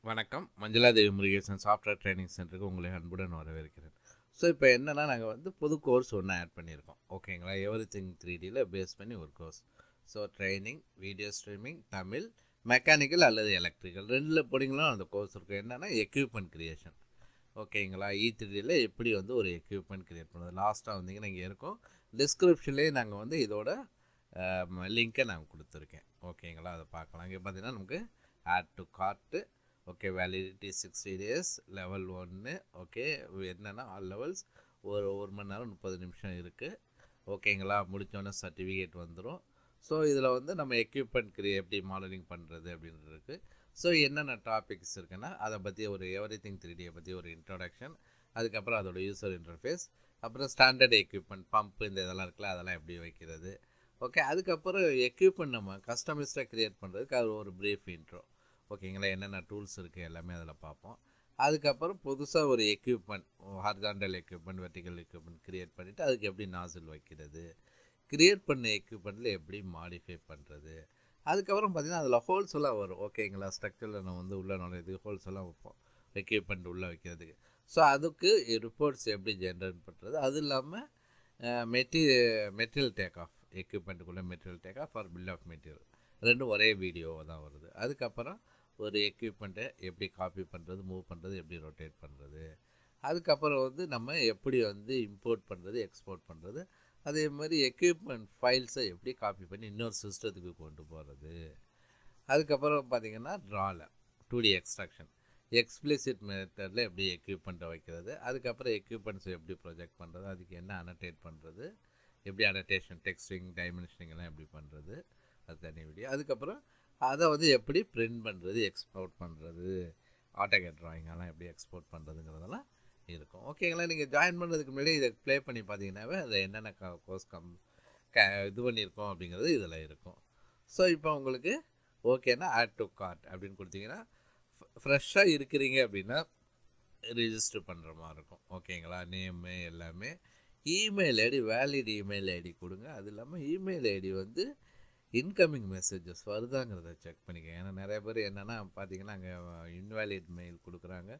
வணக்கம். Manjula Devi Murugesan software training சென்டருக்கு உங்களை அன்புடன் வரவேற்கிறேன். ஸோ இப்போ என்னென்னா நாங்கள் வந்து புது கோர்ஸ் ஒன்று ஆட் பண்ணியிருக்கோம். ஓகேங்களா, எவ்ரிதிங் 3Dயில் பேஸ் பண்ணி ஒரு course. So training, video streaming, Tamil, mechanical அல்லது எலக்ட்ரிக்கல் ரெண்டில் போனீங்களும் அந்த கோர்ஸ் இருக்குது. என்னென்னா எக்யூப்மெண்ட் க்ரியேஷன். ஓகேங்களா, E3Dயில் எப்படி வந்து ஒரு எக்யூப்மெண்ட் க்ரியேட் பண்ணுறது லாஸ்ட்டாக வந்தீங்கன்னா இங்கே இருக்கும். டிஸ்கிரிப்ஷன்லேயே நாங்கள் வந்து இதோட லிங்க்கை நாங்கள் கொடுத்துருக்கேன். ஓகேங்களா, அதை பார்க்கலாம். இங்கே பார்த்தீங்கன்னா நமக்கு add to cart. Okay, validity 60 days, level 1. Okay, என்னென்னா ஆல் லெவல்ஸ் ஒரு மணி நேரம் 30 நிமிஷம் இருக்குது. ஓகேங்களா, முடித்தோடனே சர்டிஃபிகேட் வந்துடும். ஸோ இதில் வந்து நம்ம எக்யூப்மெண்ட் எப்படி மாடலிங் பண்ணுறது அப்படின்றது இருக்குது. ஸோ என்னென்ன டாபிக்ஸ் இருக்குன்னா அதை பற்றி ஒரு எவ்ரிதிங் 3Dயை பற்றி ஒரு இன்ட்ரோடக்ஷன், அதுக்கப்புறம் அதோட யூசர் இன்டர்ஃபேஸ், அப்புறம் ஸ்டாண்டர்ட் எக்யூப்மெண்ட் பம்ப் இந்த இதெல்லாம் இருக்குல்ல அதெல்லாம் எப்படி வைக்கிறது. ஓகே, அதுக்கப்புறம் எக்யூப்மெண்ட் நம்ம கஸ்டமைஸ்டாக க்ரியேட் பண்ணுறதுக்கு அது ஒரு ப்ரீஃப் இன்ட்ரோ. ஓகேங்களா, என்னென்ன டூல்ஸ் இருக்குது எல்லாமே அதில் பார்ப்போம். அதுக்கப்புறம் புதுசாக ஒரு equipment, horizontal equipment, vertical equipment create பண்ணிவிட்டு அதுக்கு எப்படி நாசில் வைக்கிறது, க்ரியேட் பண்ண எக்யூப்மெண்ட்டில் எப்படி மாடிஃபை பண்ணுறது. அதுக்கப்புறம் பார்த்திங்கன்னா அதில் ஹோல்ஸ் எல்லாம் வரும். ஓகேங்களா, ஸ்ட்ரக்சரில் நம்ம வந்து உள்ள நுழையிறது ஹோல்ஸ் எல்லாம் வைப்போம் எக்யூப்மெண்ட் உள்ளே வைக்கிறதுக்கு. ஸோ அதுக்கு ரிப்போர்ட்ஸ் எப்படி ஜென்ரேட் பண்ணுறது, அது இல்லாமல் மெட்டீரியல் டேக் ஆஃப், எக்யூப்மெண்ட்டுக்குள்ளே material take off or bill of material ரெண்டும் ஒரே வீடியோவாக தான் வருது. அதுக்கப்புறம் ஒரு எக்யூப்மெண்ட்டை எப்படி காப்பி பண்ணுறது, மூவ் பண்ணுறது, எப்படி ரொட்டேட் பண்ணுறது, அதுக்கப்புறம் வந்து நம்ம எப்படி வந்து இம்போர்ட் பண்ணுறது, எக்ஸ்போர்ட் பண்ணுறது, அதே மாதிரி எக்யூப்மெண்ட் ஃபைல்ஸை எப்படி காப்பி பண்ணி இன்னொரு சிஸ்டத்துக்கு கொண்டு போகிறது. அதுக்கப்புறம் பார்த்திங்கன்னா ட்ராவில் 2D எக்ஸ்ட்ராக்ஷன், எக்ஸ்பிளிசிட் மெத்தடில் எப்படி எக்யூப்மெண்ட்டை வைக்கிறது, அதுக்கப்புறம் எக்யூப்மெண்ட்ஸை எப்படி ப்ரொஜெக்ட் பண்ணுறது, அதுக்கு என்ன அனடேட் பண்ணுறது, எப்படி அனடேஷன், டெக்ஸ்டிங், டைமென்ஷனிங் எல்லாம் எப்படி பண்ணுறது, அது தனி வீடியோ. அதுக்கப்புறம் அதை வந்து எப்படி பிரிண்ட் பண்ணுறது, எக்ஸ்போர்ட் பண்ணுறது, ஆட்டோகேட் ட்ராயிங்கெல்லாம் எப்படி எக்ஸ்போர்ட் பண்ணுறதுங்கிறதெல்லாம் இருக்கும். ஓகேங்களா, நீங்கள் ஜாயின் பண்ணுறதுக்கு முன்னாடி இதை ப்ளே பண்ணி பார்த்தீங்கன்னாவே அதை என்னென்ன கோர்ஸ் இது பண்ணியிருக்கோம் அப்படிங்கிறது இதில் இருக்கும். ஸோ இப்போ உங்களுக்கு ஓகேனா ஆட் டு கார்ட் அப்படின்னு கொடுத்தீங்கன்னா ஃப்ரெஷ்ஷாக இருக்கிறீங்க அப்படின்னா ரிஜிஸ்டர் பண்ணுற மாதிரி இருக்கும். ஓகேங்களா, நேமு எல்லாமே, email ID, valid email ID கொடுங்க. அது இல்லாமல் இமெயில் ஐடி வந்து இன்கமிங் மெசேஜஸ் வருதாங்கிறத செக் பண்ணிக்கோங்க. ஏன்னா நிறைய பேர் என்னென்னா பார்த்தீங்கன்னா அங்கே இன்வேலிட் மெயில் கொடுக்குறாங்க.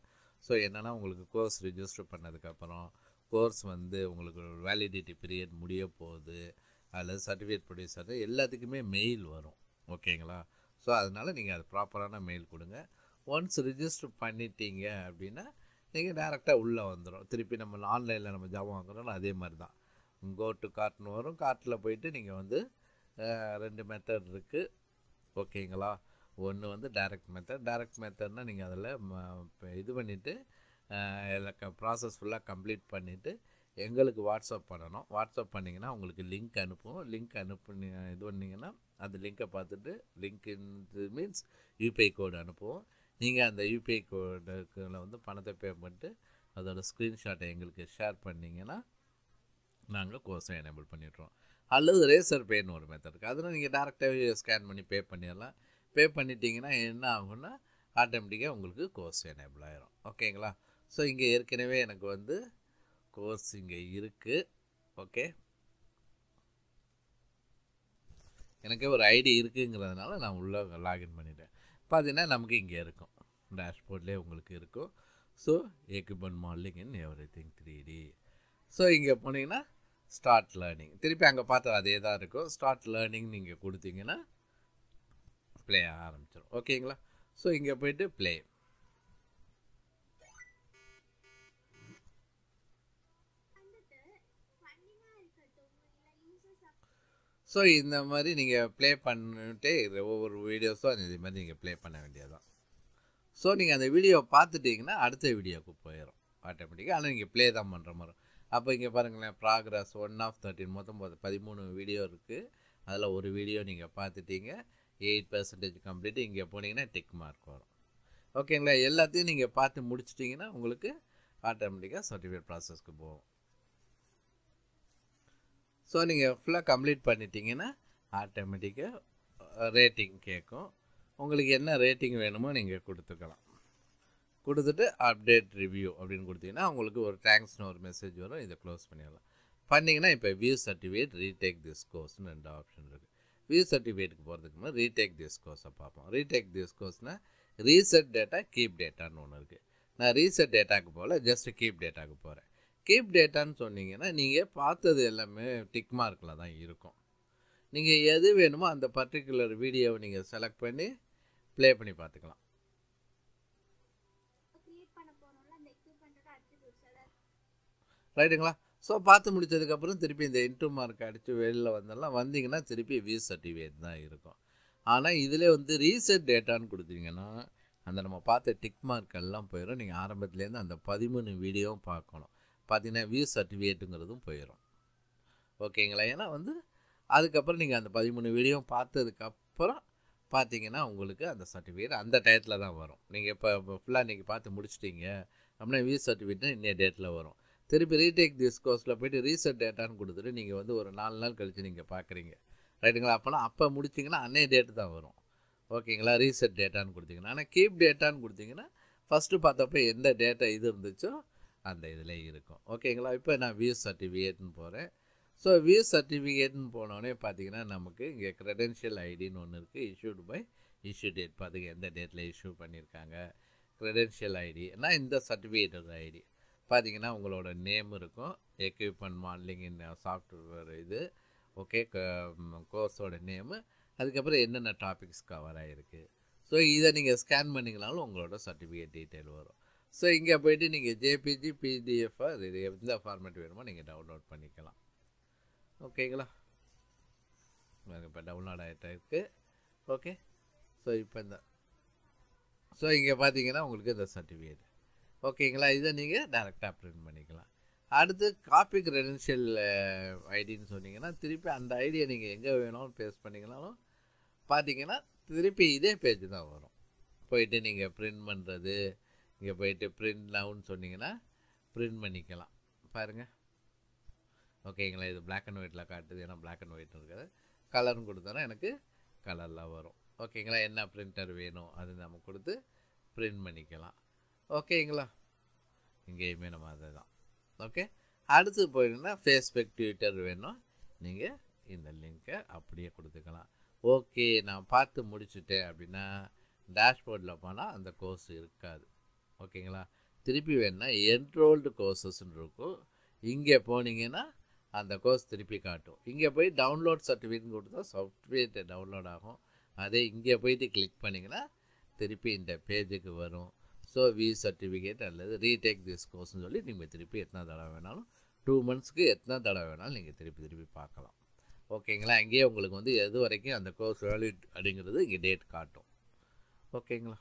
ஸோ என்னென்னா உங்களுக்கு கோர்ஸ் ரிஜிஸ்டர் பண்ணதுக்கப்புறம் கோர்ஸ் வந்து உங்களுக்கு வேலிடிட்டி பீரியட் முடிய போகுது அல்லது சர்டிஃபிகேட் ப்ரொடியூசர் எல்லாத்துக்குமே மெயில் வரும். ஓகேங்களா, ஸோ அதனால் நீங்கள் அது ப்ராப்பரான மெயில் கொடுங்க. ஒன்ஸ் ரிஜிஸ்டர் பண்ணிட்டீங்க அப்படின்னா நீங்கள் டேரெக்டாக உள்ளே வந்துடும். திருப்பி நம்ம ஆன்லைனில் நம்ம ஜாப் வாங்குறோம்னா அதே மாதிரி தான் கோ டு கார்ட்னு வரும். கார்ட்டில் போயிட்டு நீங்கள் வந்து 2 மெத்தட் இருக்குது. ஓகேங்களா, ஒன்று வந்து டைரக்ட் மெத்தட்னால் நீங்கள் அதில் இது பண்ணிவிட்டு ப்ராசஸ் ஃபுல்லாக கம்ப்ளீட் பண்ணிவிட்டு எங்களுக்கு வாட்ஸ்அப் பண்ணணும். வாட்ஸ்அப் பண்ணிங்கன்னா உங்களுக்கு லிங்க் அனுப்புவோம். லிங்க் அனுப்புனி இது பண்ணிங்கன்னா அந்த லிங்க்கை பார்த்துட்டு, லிங்க் மீன்ஸ் யூபிஐ கோடு அனுப்புவோம். நீங்கள் அந்த யூபிஐ கோடுக்குள்ள வந்து பணத்தை பே பண்ணிட்டு அதோடய ஸ்க்ரீன்ஷாட்டை எங்களுக்கு ஷேர் பண்ணிங்கன்னா நாங்கள் கோர்ஸை எனேபிள் பண்ணிடுறோம். அல்லது ரேசர் பேன்னு ஒரு மெத்தட் இருக்குது. அதில் நீங்கள் டேரெக்டாகவே ஸ்கேன் பண்ணி பே பண்ணிடலாம். பே பண்ணிட்டீங்கன்னா என்ன ஆகும்னா ஆட்டோமேட்டிக்காக உங்களுக்கு கோர்ஸ் எனேபிள் ஆகிரும். ஓகேங்களா, ஸோ இங்கே ஏற்கனவே எனக்கு வந்து கோர்ஸ் இங்கே இருக்குது. ஓகே, எனக்கு ஒரு ஐடி இருக்குங்கிறதுனால நான் உள்ளே லாகின் பண்ணிட்டேன். பார்த்தீங்கன்னா நமக்கு இங்கே இருக்கும், டேஷ்போர்ட்லேயே உங்களுக்கு இருக்கும். ஸோ எக்யூப்மெண்ட் மாடலிங் இன் எவ்ரிதிங் 3D. ஸோ இங்கே போனீங்கன்னா ஸ்டார்ட் லேர்னிங், திருப்பி அங்கே பார்த்தா அதே தான் இருக்கும். ஸ்டார்ட் லேர்னிங் நீங்கள் கொடுத்தீங்கன்னா ப்ளே ஆரம்பிச்சிடும். ஓகேங்களா, ஸோ இங்கே போய்ட்டு ப்ளே. ஸோ இந்த மாதிரி நீங்கள் ப்ளே பண்ணிட்டே ஒவ்வொரு வீடியோஸும் இதே மாதிரி நீங்கள் ப்ளே பண்ண வேண்டியதுதான். ஸோ நீங்கள் அந்த வீடியோவை பார்த்துட்டிங்கன்னா அடுத்த வீடியோவுக்கு போயிடும் ஆட்டோமேட்டிக்காக. ஆனால் நீங்கள் ப்ளே தான் பண்ணுற மாதிரி. அப்போ இங்கே பாருங்களேன், ப்ராக்ரஸ் 1 of 13, மொத்தம் 13 வீடியோ இருக்குது. அதில் ஒரு வீடியோ நீங்கள் பார்த்துட்டீங்க, 8% கம்ப்ளீட். இங்கே போனீங்கன்னா டிக் மார்க் வரும். ஓகேங்களா, எல்லாத்தையும் நீங்கள் பார்த்து முடிச்சிட்டிங்கன்னா உங்களுக்கு ஆட்டோமேட்டிக்காக சர்டிஃபிகேட் ப்ராசஸ்க்கு போகும். ஸோ நீங்கள் ஃபுல்லாக கம்ப்ளீட் பண்ணிட்டீங்கன்னா ஆட்டோமேட்டிக்காக ரேட்டிங் கேட்கும். உங்களுக்கு என்ன ரேட்டிங் வேணுமோ நீங்கள் கொடுத்துக்கலாம். கொடுத்துட்டு அப்டேட் ரிவ்யூ அப்படின்னு கொடுத்தீங்கன்னா உங்களுக்கு ஒரு தேங்க்ஸ்னு ஒரு மெசேஜ் வரும். இதை க்ளோஸ் பண்ணிடலாம். பண்ணிங்கன்னா இப்போ வியூ சர்டிஃபிகேட், ரீடேக் திஸ் கோர்ஸ்னு 2 ஆப்ஷன் இருக்குது. வியூ சர்டிஃபிகேட்டுக்கு போகிறதுக்கு முன்னாடி ரீடேக் திஸ் கோர்ஸை பார்ப்போம். ரீடேக் திஸ் கோர்ஸ்னால் ரீசெட் டேட்டா, கீப் டேட்டான்னு ஒன்று இருக்குது. நான் ரீசெட் டேட்டாவுக்கு போகல, ஜஸ்ட் கீப் டேட்டாவுக்கு போகிறேன். கீப் டேட்டான்னு சொன்னீங்கன்னா நீங்கள் பார்த்தது எல்லாமே டிக் மார்க்கில் தான் இருக்கும். நீங்கள் எது வேணுமோ அந்த பர்டிகுலர் வீடியோவை நீங்கள் செலக்ட் பண்ணி ப்ளே பண்ணி பார்த்துக்கலாம். ரைட்டுங்களா? ஸோ பார்த்து முடித்ததுக்கப்புறம் திருப்பி இந்த இன்டூ மார்க் அடித்து வெளியில் வந்தெல்லாம் வந்தீங்கன்னா திருப்பி வியூ சர்டிஃபிகேட் தான் இருக்கும். ஆனால் இதில் வந்து ரீசெட் டேட்டான்னு கொடுத்தீங்கன்னா அந்த நம்ம பார்த்த டிக் மார்க் எல்லாம் போயிடும். நீங்கள் ஆரம்பத்துலேருந்து அந்த 13 வீடியோவும் பார்க்கணும். பார்த்தீங்கன்னா வியூ சர்டிஃபிகேட்டுங்கிறதும் போயிடும். ஓகேங்களா? ஏன்னா வந்து அதுக்கப்புறம் நீங்கள் அந்த 13 வீடியோவும் பார்த்ததுக்கப்புறம் பார்த்தீங்கன்னா உங்களுக்கு அந்த சர்டிஃபிகேட் அந்த டயத்தில் தான் வரும். நீங்கள் இப்போ ஃபுல்லாக நீங்கள் பார்த்து முடிச்சிட்டிங்க அப்படின்னா வியூ சர்டிஃபிகேட் இன்னைய டேட்டில் வரும். திருப்பி ரீடேக் திஸ் கோர்ஸில் போய்ட்டு ரீசெட் டேட்டான்னு கொடுத்துட்டு நீங்கள் வந்து ஒரு 4 நாள் கழித்து நீங்கள் பார்க்குறீங்க. ரைட்டுங்களா? அப்போனா அப்போ முடிச்சிங்கன்னா அன்னைய டேட்டு தான் வரும். ஓகேங்களா? ரீசெட் டேட்டான்னு கொடுத்தீங்கன்னா. ஆனால் கீப் டேட்டான்னு கொடுத்தீங்கன்னா ஃபஸ்ட்டு பார்த்தப்போ எந்த டேட்டா இது இருந்துச்சோ அந்த இதில் இருக்கும். ஓகேங்களா? இப்போ நான் வியூ சர்டிஃபிகேட்னு போகிறேன். ஸோ வியூ சர்டிஃபிகேட்னு போனோடனே பார்த்தீங்கன்னா நமக்கு இங்கே க்ரெடென்ஷியல் ஐடின்னு ஒன்று இருக்குது. இஷ்யூடு பை இஷ்யூ டேட் பார்த்துங்க எந்த டேட்டில் இஷ்யூ பண்ணியிருக்காங்க. க்ரெடென்ஷியல் ஐடினா இந்த சர்டிஃபிகேட்டோட ஐடி பார்த்தீங்கன்னா உங்களோட நேம் இருக்கும். எக்யூப்மெண்ட் மாடலிங் இன் சாஃப்ட்வேர் இது ஓகே கோர்ஸோட நேமு, அதுக்கப்புறம் என்னென்ன டாபிக்ஸ் கவர் ஆகிருக்கு. ஸோ இதை நீங்கள் ஸ்கேன் பண்ணிங்கனாலும் உங்களோட சர்டிஃபிகேட் டீட்டெயில் வரும். ஸோ இங்கே போய்ட்டு நீங்கள் ஜேபிஜி பிடிஎஃபாக இது எந்த ஃபார்மேட் வேணுமோ நீங்கள் டவுன்லோட் பண்ணிக்கலாம். ஓகேங்களா? இப்போ டவுன்லோட் ஆகிட்டு இருக்குது. ஓகே. ஸோ இப்போ இங்கே பார்த்தீங்கன்னா உங்களுக்கு இந்த சர்டிஃபிகேட் ஓகேங்களா? இதை நீங்கள் டைரெக்டாக பிரிண்ட் பண்ணிக்கலாம். அடுத்து காப்பி க்ரெடென்ஷியல் ஐடின்னு சொன்னீங்கன்னா திருப்பி அந்த ஐடியை நீங்கள் எங்கே வேணாலும் பேஸ்ட் பண்ணிங்கனாலும் பார்த்தீங்கன்னா திருப்பி இதே பேஜ் தான் வரும். போயிட்டு நீங்கள் பிரிண்ட் பண்ணுறது இங்கே போயிட்டு பிரிண்ட் நவுன்னு சொன்னீங்கன்னா பிரிண்ட் பண்ணிக்கலாம். பாருங்கள். ஓகேங்களா? இது பிளாக் அண்ட் ஒயிட்டில் காட்டுது. ஏன்னா பிளாக் அண்ட் ஒயிட் இருக்குது. கலர்னு கொடுத்தோன்னா எனக்கு கலரில் வரும். ஓகேங்களா? என்ன பிரிண்டர் வேணும் அது நம்ம கொடுத்து பிரிண்ட் பண்ணிக்கலாம். ஓகேங்களா? இங்கேயுமே நம்ம அதை தான். ஓகே. அடுத்து போயிட்டுன்னா ஃபேஸ்புக் ட்விட்டர் வேணும் நீங்கள் இந்த லிங்க்கை அப்படியே கொடுத்துக்கலாம். ஓகே நான் பார்த்து முடிச்சுட்டேன் அப்படின்னா டேஷ்போர்டில் போனால் அந்த கோர்ஸ் இருக்காது. ஓகேங்களா? திருப்பி வேணுன்னா என்ரோல்டு கோர்சஸ்ன்னு இருக்கும். இங்கே போனீங்கன்னா அந்த கோர்ஸ் திருப்பி காட்டும். இங்கே போய் டவுன்லோட் சர்டிஃபிகேட்னு கொடுத்தா சாஃப்ட்வேர் டவுன்லோட் ஆகும். அதே இங்கே போயிட்டு கிளிக் பண்ணிங்கன்னா திருப்பி இந்த பேஜுக்கு வரும். ஸோ வி சர்டிஃபிகேட் அல்லது ரீடேக் திஸ் கோர்ஸ்னு சொல்லி நீங்கள் திருப்பி எத்தனை தடவை வேணாலும் 2 monthsக்கு எத்தனை தடவை வேணாலும் நீங்கள் திருப்பி பார்க்கலாம். ஓகேங்களா? அங்கேயே உங்களுக்கு வந்து எது வரைக்கும் அந்த கோர்ஸ் வேலிட் அப்படிங்கிறது இங்கே டேட் காட்டும். ஓகேங்களா?